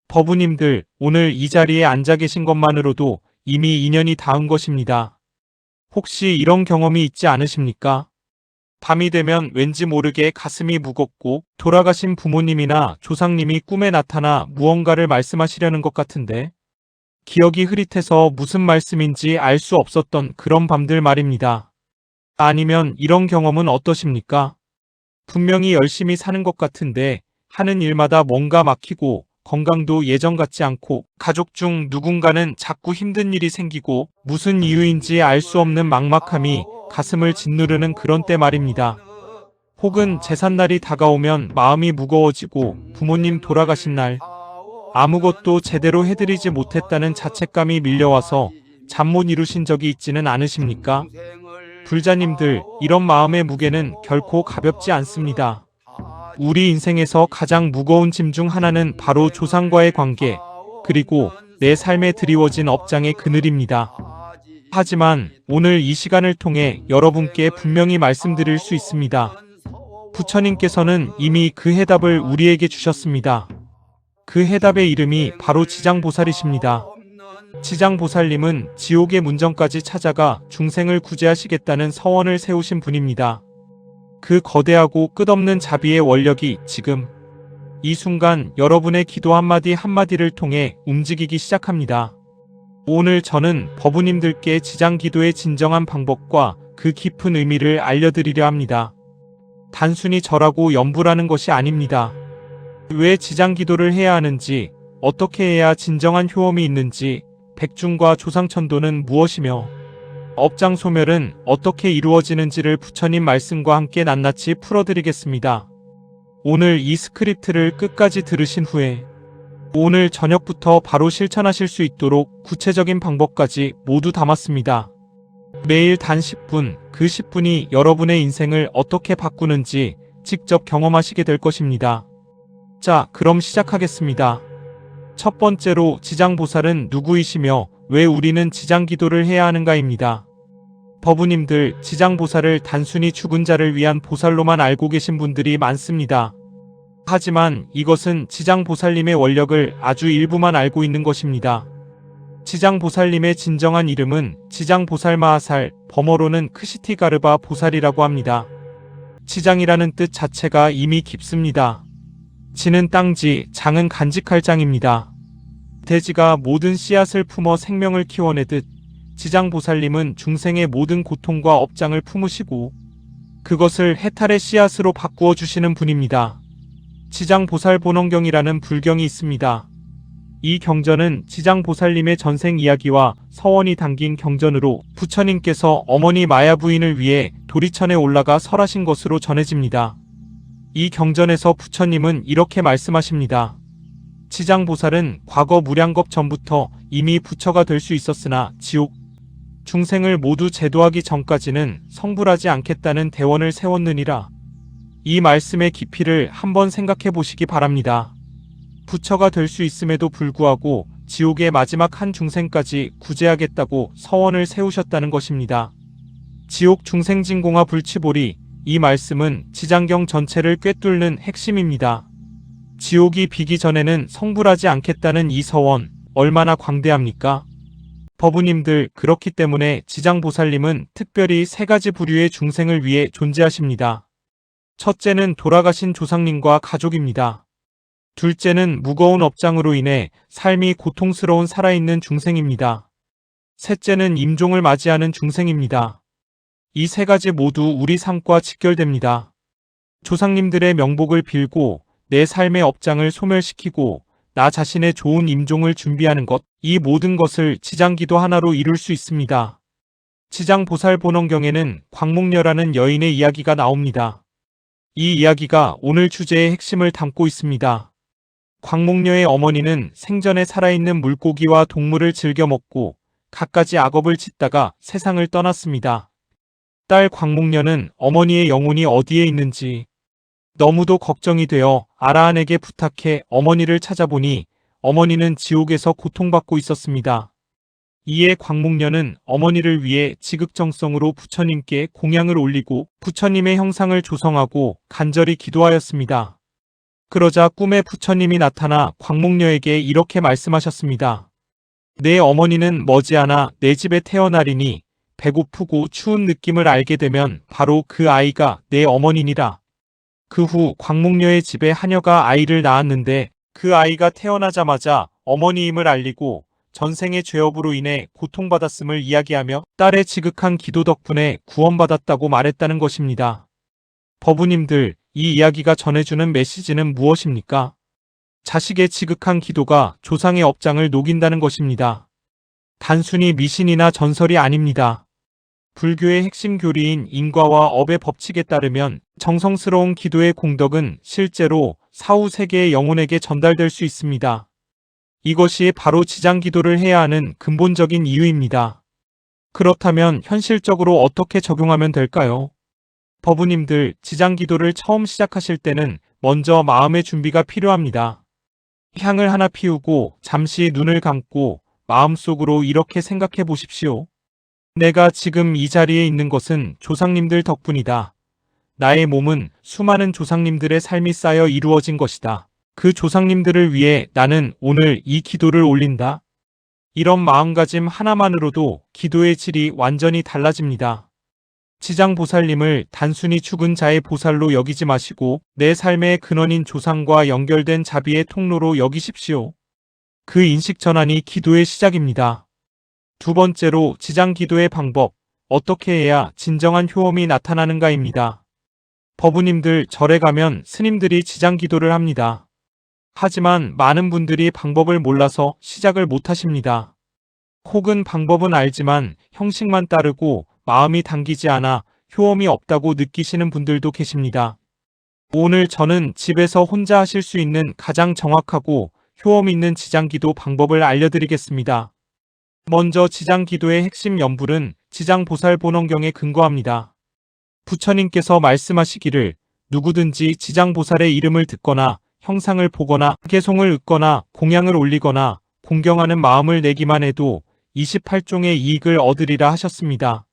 법우님들, 오늘 이 자리에 앉아 계신 것만으로도 이미 인연이 닿은 것입니다. 혹시 이런 경험이 있지 않으십니까? 밤이 되면 왠지 모르게 가슴이 무겁고 돌아가신 부모님이나 조상님이 꿈에 나타나 무언가를 말씀하시려는 것 같은데 기억이 흐릿해서 무슨 말씀인지 알 수 없었던 그런 밤들 말입니다. 아니면 이런 경험은 어떠십니까? 분명히 열심히 사는 것 같은데 하는 일마다 뭔가 막히고 건강도 예전 같지 않고 가족 중 누군가는 자꾸 힘든 일이 생기고 무슨 이유인지 알 수 없는 막막함이 가슴을 짓누르는 그런 때 말입니다. 혹은 제삿날이 다가오면 마음이 무거워지고 부모님 돌아가신 날 아무것도 제대로 해드리지 못했다는 자책감이 밀려와서 잠 못 이루신 적이 있지는 않으십니까? 불자님들, 이런 마음의 무게는 결코 가볍지 않습니다. 우리 인생에서 가장 무거운 짐 중 하나는 바로 조상과의 관계, 그리고 내 삶에 드리워진 업장의 그늘입니다. 하지만 오늘 이 시간을 통해 여러분께 분명히 말씀드릴 수 있습니다. 부처님께서는 이미 그 해답을 우리에게 주셨습니다. 그 해답의 이름이 바로 지장보살이십니다. 지장보살님은 지옥의 문정까지 찾아가 중생을 구제하시겠다는 서원을 세우신 분입니다. 그 거대하고 끝없는 자비의 원력이 지금 이 순간 여러분의 기도 한마디 한마디를 통해 움직이기 시작합니다. 오늘 저는 법우님들께 지장기도의 진정한 방법과 그 깊은 의미를 알려드리려 합니다. 단순히 절하고 염불하는 것이 아닙니다. 왜 지장기도를 해야 하는지, 어떻게 해야 진정한 효험이 있는지, 백중과 조상천도는 무엇이며 업장 소멸은 어떻게 이루어지는지를 부처님 말씀과 함께 낱낱이 풀어드리겠습니다. 오늘 이 스크립트를 끝까지 들으신 후에 오늘 저녁부터 바로 실천하실 수 있도록 구체적인 방법까지 모두 담았습니다. 매일 단 10분, 그 10분이 여러분의 인생을 어떻게 바꾸는지 직접 경험하시게 될 것입니다. 자, 그럼 시작하겠습니다. 첫 번째로 지장보살은 누구이시며 왜 우리는 지장기도를 해야 하는가입니다. 법우님들, 지장보살을 단순히 죽은 자를 위한 보살로만 알고 계신 분들이 많습니다. 하지만 이것은 지장보살님의 원력을 아주 일부만 알고 있는 것입니다. 지장보살님의 진정한 이름은 지장보살마하살, 범어로는 크시티가르바 보살이라고 합니다. 지장이라는 뜻 자체가 이미 깊습니다. 지는 땅지, 장은 간직할 장입니다. 돼지가 모든 씨앗을 품어 생명을 키워내듯 지장보살님은 중생의 모든 고통과 업장을 품으시고 그것을 해탈의 씨앗으로 바꾸어 주시는 분입니다. 지장보살본원경이라는 불경이 있습니다. 이 경전은 지장보살님의 전생 이야기와 서원이 담긴 경전으로 부처님께서 어머니 마야 부인을 위해 도리천에 올라가 설하신 것으로 전해집니다. 이 경전에서 부처님은 이렇게 말씀하십니다. 지장보살은 과거 무량겁 전부터 이미 부처가 될 수 있었으나 지옥 중생을 모두 제도하기 전까지는 성불하지 않겠다는 대원을 세웠느니라. 이 말씀의 깊이를 한번 생각해 보시기 바랍니다. 부처가 될 수 있음에도 불구하고 지옥의 마지막 한 중생까지 구제하겠다고 서원을 세우셨다는 것입니다. 지옥 중생진공화 불치보리, 이 말씀은 지장경 전체를 꿰뚫는 핵심입니다. 지옥이 비기 전에는 성불하지 않겠다는 이 서원, 얼마나 광대합니까? 법우님들, 그렇기 때문에 지장보살님은 특별히 세 가지 부류의 중생을 위해 존재하십니다. 첫째는 돌아가신 조상님과 가족입니다. 둘째는 무거운 업장으로 인해 삶이 고통스러운 살아있는 중생입니다. 셋째는 임종을 맞이하는 중생입니다. 이 세 가지 모두 우리 삶과 직결됩니다. 조상님들의 명복을 빌고 내 삶의 업장을 소멸시키고 나 자신의 좋은 임종을 준비하는 것, 이 모든 것을 지장기도 하나로 이룰 수 있습니다. 지장보살본원경에는 광목녀라는 여인의 이야기가 나옵니다. 이 이야기가 오늘 주제의 핵심을 담고 있습니다. 광목녀의 어머니는 생전에 살아있는 물고기와 동물을 즐겨 먹고 갖가지 악업을 짓다가 세상을 떠났습니다. 딸 광목녀는 어머니의 영혼이 어디에 있는지 너무도 걱정이 되어 아라한에게 부탁해 어머니를 찾아보니 어머니는 지옥에서 고통받고 있었습니다. 이에 광목녀는 어머니를 위해 지극정성으로 부처님께 공양을 올리고 부처님의 형상을 조성하고 간절히 기도하였습니다. 그러자 꿈에 부처님이 나타나 광목녀에게 이렇게 말씀하셨습니다. 내 어머니는 머지않아 내 집에 태어나리니 배고프고 추운 느낌을 알게 되면 바로 그 아이가 내 어머니니라. 그 후 광목녀의 집에 하녀가 아이를 낳았는데 그 아이가 태어나자마자 어머니임을 알리고 전생의 죄업으로 인해 고통받았음을 이야기하며 딸의 지극한 기도 덕분에 구원받았다고 말했다는 것입니다. 법우님들, 이 이야기가 전해주는 메시지는 무엇입니까? 자식의 지극한 기도가 조상의 업장을 녹인다는 것입니다. 단순히 미신이나 전설이 아닙니다. 불교의 핵심 교리인 인과와 업의 법칙에 따르면 정성스러운 기도의 공덕은 실제로 사후 세계의 영혼에게 전달될 수 있습니다. 이것이 바로 지장 기도를 해야 하는 근본적인 이유입니다. 그렇다면 현실적으로 어떻게 적용하면 될까요? 법우님들, 지장 기도를 처음 시작하실 때는 먼저 마음의 준비가 필요합니다. 향을 하나 피우고 잠시 눈을 감고 마음속으로 이렇게 생각해 보십시오. 내가 지금 이 자리에 있는 것은 조상님들 덕분이다. 나의 몸은 수많은 조상님들의 삶이 쌓여 이루어진 것이다. 그 조상님들을 위해 나는 오늘 이 기도를 올린다. 이런 마음가짐 하나만으로도 기도의 질이 완전히 달라집니다. 지장보살님을 단순히 죽은 자의 보살로 여기지 마시고 내 삶의 근원인 조상과 연결된 자비의 통로로 여기십시오. 그 인식 전환이 기도의 시작입니다. 두 번째로 지장 기도의 방법, 어떻게 해야 진정한 효험이 나타나는가입니다. 법우님들, 절에 가면 스님들이 지장 기도를 합니다. 하지만 많은 분들이 방법을 몰라서 시작을 못 하십니다. 혹은 방법은 알지만 형식만 따르고 마음이 당기지 않아 효험이 없다고 느끼시는 분들도 계십니다. 오늘 저는 집에서 혼자 하실 수 있는 가장 정확하고 효험 있는 지장기도 방법을 알려드리겠습니다. 먼저 지장기도의 핵심 연불은 지장보살본원경에 근거합니다. 부처님께서 말씀하시기를 누구든지 지장보살의 이름을 듣거나 형상을 보거나 개송을 읊거나 공양을 올리거나 공경하는 마음을 내기만 해도 28종의 이익을 얻으리라 하셨습니다.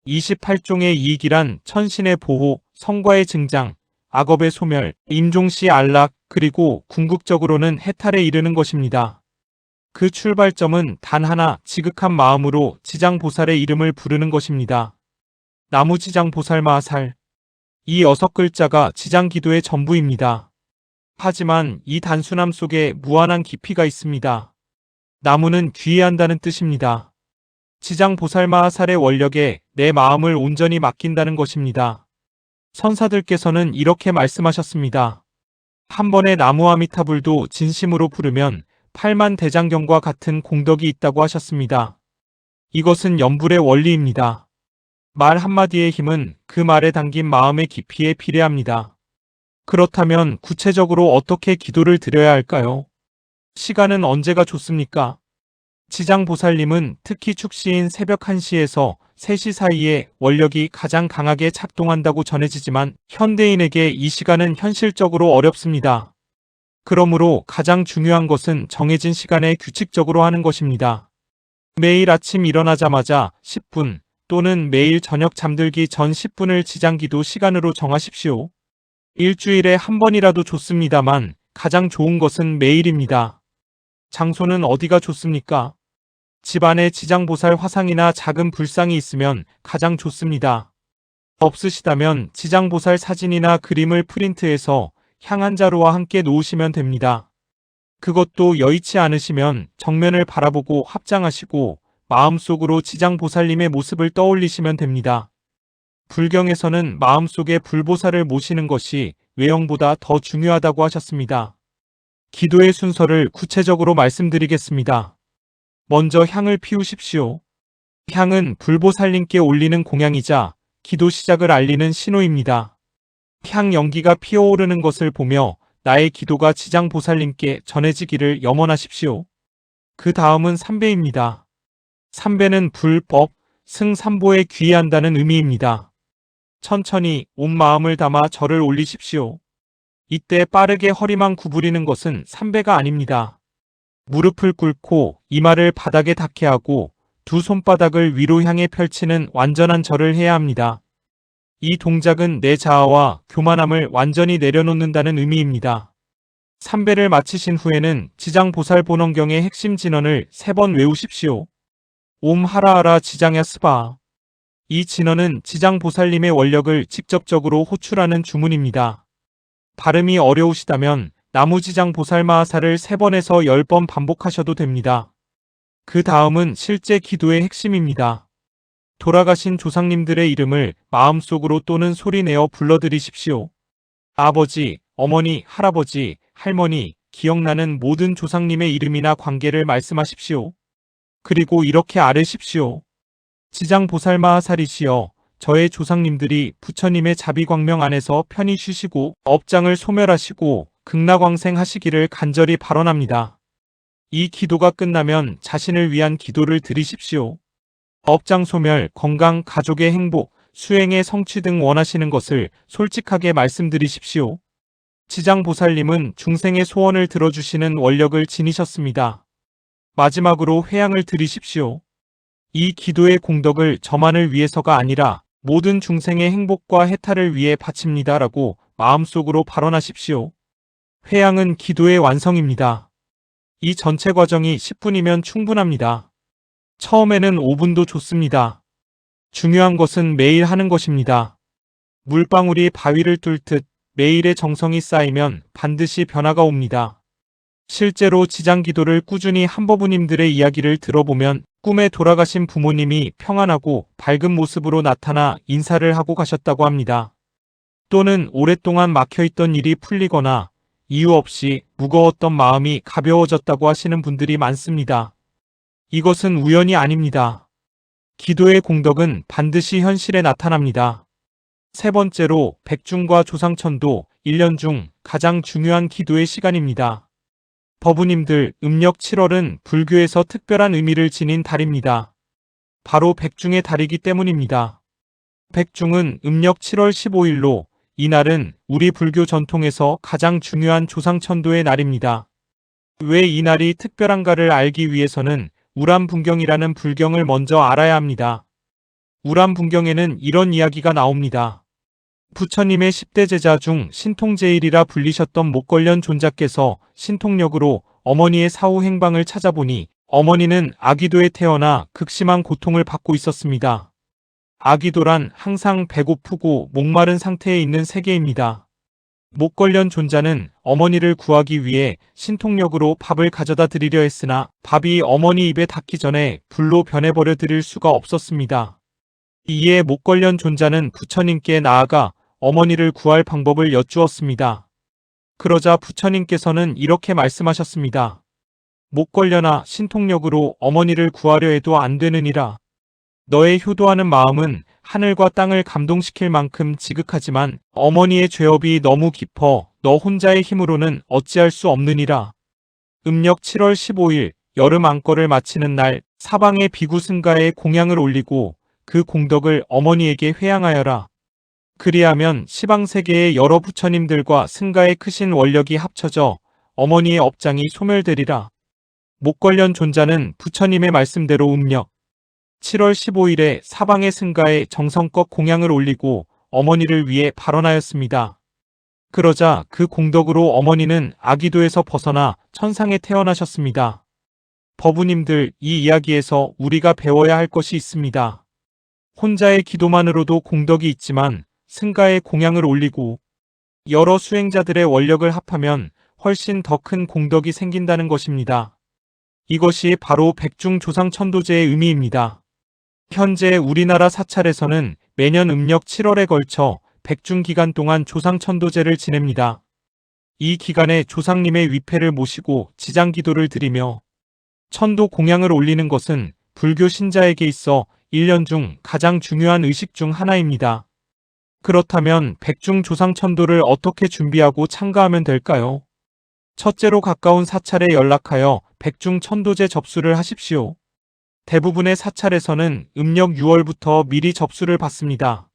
28종의 이익이란 천신의 보호, 성과의 증장, 악업의 소멸, 임종시 안락, 그리고 궁극적으로는 해탈에 이르는 것입니다. 그 출발점은 단 하나, 지극한 마음으로 지장보살의 이름을 부르는 것입니다. 나무지장보살마하살. 이 6글자가 지장기도의 전부입니다. 하지만 이 단순함 속에 무한한 깊이가 있습니다. 나무는 귀해한다는 뜻입니다. 지장보살마하살의 원력에 내 마음을 온전히 맡긴다는 것입니다. 선사들께서는 이렇게 말씀하셨습니다. 한 번의 나무 아미타불도 진심으로 부르면 8만 대장경과 같은 공덕이 있다고 하셨습니다. 이것은 연불의 원리입니다. 말 한마디의 힘은 그 말에 담긴 마음의 깊이에 비례합니다. 그렇다면 구체적으로 어떻게 기도를 드려야 할까요? 시간은 언제가 좋습니까? 지장보살님은 특히 축시인 새벽 1시에서 3시 사이에 원력이 가장 강하게 작동한다고 전해지지만 현대인에게 이 시간은 현실적으로 어렵습니다. 그러므로 가장 중요한 것은 정해진 시간에 규칙적으로 하는 것입니다. 매일 아침 일어나자마자 10분 또는 매일 저녁 잠들기 전 10분을 지장기도 시간으로 정하십시오. 일주일에 한 번이라도 좋습니다만 가장 좋은 것은 매일입니다. 장소는 어디가 좋습니까? 집안에 지장보살 화상이나 작은 불상이 있으면 가장 좋습니다. 없으시다면 지장보살 사진이나 그림을 프린트해서 향 한 자루와 함께 놓으시면 됩니다. 그것도 여의치 않으시면 정면을 바라보고 합장하시고 마음속으로 지장보살님의 모습을 떠올리시면 됩니다. 불경에서는 마음속에 불보살을 모시는 것이 외형보다 더 중요하다고 하셨습니다. 기도의 순서를 구체적으로 말씀드리겠습니다. 먼저 향을 피우십시오. 향은 불보살님께 올리는 공양이자 기도 시작을 알리는 신호입니다. 향 연기가 피어오르는 것을 보며 나의 기도가 지장보살님께 전해지기를 염원하십시오. 그 다음은 삼배입니다. 삼배는 불, 법, 승, 삼보에 귀의한다는 의미입니다. 천천히 온 마음을 담아 절을 올리십시오. 이때 빠르게 허리만 구부리는 것은 삼배가 아닙니다. 무릎을 꿇고 이마를 바닥에 닿게 하고 두 손바닥을 위로 향해 펼치는 완전한 절을 해야 합니다. 이 동작은 내 자아와 교만함을 완전히 내려놓는다는 의미입니다. 삼배를 마치신 후에는 지장보살본원경의 핵심 진언을 3번 외우십시오. 옴 하라하라 지장야 스바. 이 진언은 지장보살님의 원력을 직접적으로 호출하는 주문입니다. 발음이 어려우시다면 나무지장보살마하사를 3번에서 10번 반복하셔도 됩니다. 그 다음은 실제 기도의 핵심입니다. 돌아가신 조상님들의 이름을 마음속으로 또는 소리내어 불러드리십시오. 아버지, 어머니, 할아버지, 할머니, 기억나는 모든 조상님의 이름이나 관계를 말씀하십시오. 그리고 이렇게 아뢰십시오. 지장보살마하살이시여, 저의 조상님들이 부처님의 자비광명 안에서 편히 쉬시고 업장을 소멸하시고 극락왕생하시기를 간절히 발언합니다. 이 기도가 끝나면 자신을 위한 기도를 드리십시오. 업장 소멸, 건강, 가족의 행복, 수행의 성취 등 원하시는 것을 솔직하게 말씀드리십시오. 지장보살님은 중생의 소원을 들어주시는 원력을 지니셨습니다. 마지막으로 회양을 드리십시오. 이 기도의 공덕을 저만을 위해서가 아니라 모든 중생의 행복과 해탈을 위해 바칩니다라고 마음속으로 발언하십시오. 회양은 기도의 완성입니다. 이 전체 과정이 10분이면 충분합니다. 처음에는 5분도 좋습니다. 중요한 것은 매일 하는 것입니다. 물방울이 바위를 뚫듯 매일의 정성이 쌓이면 반드시 변화가 옵니다. 실제로 지장기도를 꾸준히 한버부님들의 이야기를 들어보면 꿈에 돌아가신 부모님이 평안하고 밝은 모습으로 나타나 인사를 하고 가셨다고 합니다. 또는 오랫동안 막혀있던 일이 풀리거나 이유 없이 무거웠던 마음이 가벼워졌다고 하시는 분들이 많습니다. 이것은 우연이 아닙니다. 기도의 공덕은 반드시 현실에 나타납니다. 세 번째로 백중과 조상천도 1년 중 가장 중요한 기도의 시간입니다. 버부님들, 음력 7월은 불교에서 특별한 의미를 지닌 달입니다. 바로 백중의 달이기 때문입니다. 백중은 음력 7월 15일로 이날은 우리 불교 전통에서 가장 중요한 조상천도의 날입니다. 왜 이 날이 특별한가를 알기 위해서는 우람분경이라는 불경을 먼저 알아야 합니다. 우람분경에는 이런 이야기가 나옵니다. 부처님의 10대 제자 중 신통제일이라 불리셨던 목걸련 존자께서 신통력으로 어머니의 사후 행방을 찾아보니 어머니는 아기도에 태어나 극심한 고통을 받고 있었습니다. 아기도란 항상 배고프고 목마른 상태에 있는 세계입니다. 목걸련 존자는 어머니를 구하기 위해 신통력으로 밥을 가져다 드리려 했으나 밥이 어머니 입에 닿기 전에 불로 변해버려 드릴 수가 없었습니다. 이에 목걸련 존자는 부처님께 나아가 어머니를 구할 방법을 여쭈었습니다. 그러자 부처님께서는 이렇게 말씀하셨습니다. 목걸련아, 신통력으로 어머니를 구하려 해도 안 되느니라. 너의 효도하는 마음은 하늘과 땅을 감동시킬 만큼 지극하지만 어머니의 죄업이 너무 깊어 너 혼자의 힘으로는 어찌할 수 없느니라. 음력 7월 15일 여름 안거를 마치는 날 사방의 비구 승가에 공양을 올리고 그 공덕을 어머니에게 회양하여라. 그리하면 시방세계의 여러 부처님들과 승가의 크신 원력이 합쳐져 어머니의 업장이 소멸되리라. 목걸련 존자는 부처님의 말씀대로 음력 7월 15일에 사방의 승가에 정성껏 공양을 올리고 어머니를 위해 발언하였습니다. 그러자 그 공덕으로 어머니는 아기도에서 벗어나 천상에 태어나셨습니다. 버부님들, 이 이야기에서 우리가 배워야 할 것이 있습니다. 혼자의 기도만으로도 공덕이 있지만 승가에 공양을 올리고 여러 수행자들의 원력을 합하면 훨씬 더 큰 공덕이 생긴다는 것입니다. 이것이 바로 백중조상천도제의 의미입니다. 현재 우리나라 사찰에서는 매년 음력 7월에 걸쳐 백중 기간 동안 조상천도제를 지냅니다. 이 기간에 조상님의 위패를 모시고 지장기도를 드리며 천도 공양을 올리는 것은 불교 신자에게 있어 1년 중 가장 중요한 의식 중 하나입니다. 그렇다면 백중조상천도를 어떻게 준비하고 참가하면 될까요? 첫째로 가까운 사찰에 연락하여 백중천도제 접수를 하십시오. 대부분의 사찰에서는 음력 6월부터 미리 접수를 받습니다.